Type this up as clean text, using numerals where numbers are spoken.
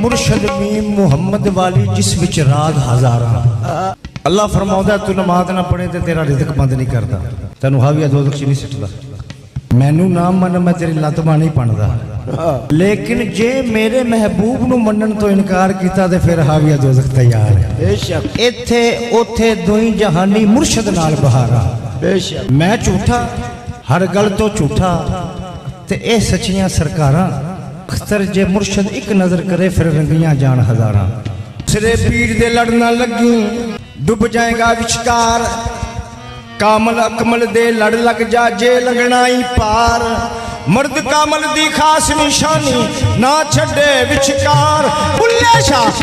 मुर्शद meme Muhammad वाली जिस विच राग हजारा। अल्लाह फरमाउंदा तू नमाज ना पढ़े तो तेरा रिज़्क बंद नहीं करता, तेनू हाविया दोज़ख च नहीं सिटदा। मैनू ना मन मैं तेरी लत बांह नहीं पढ़दा, लेकिन जे मेरे महबूब नू मनन तो इनकार किया तो फिर हाविया दोज़ख तैयार है। इत्थे उथे दोई जहानी मुर्शद नाल बहारा। मैं झूठा हर गल तो झूठा ते ए सच्चियां सरकारां। अख्तर जे मुर्शद एक नजर करे फिर रंगियां जान हजारां। सिरे पीर दे लड़ना लगी डुब जाएगा विचकार, कामल अकमल दे लड़ लग जा जे लगना ही पार। मर्द कामल दी खास निशानी ना छड़े विचकार। बुल्ले शाह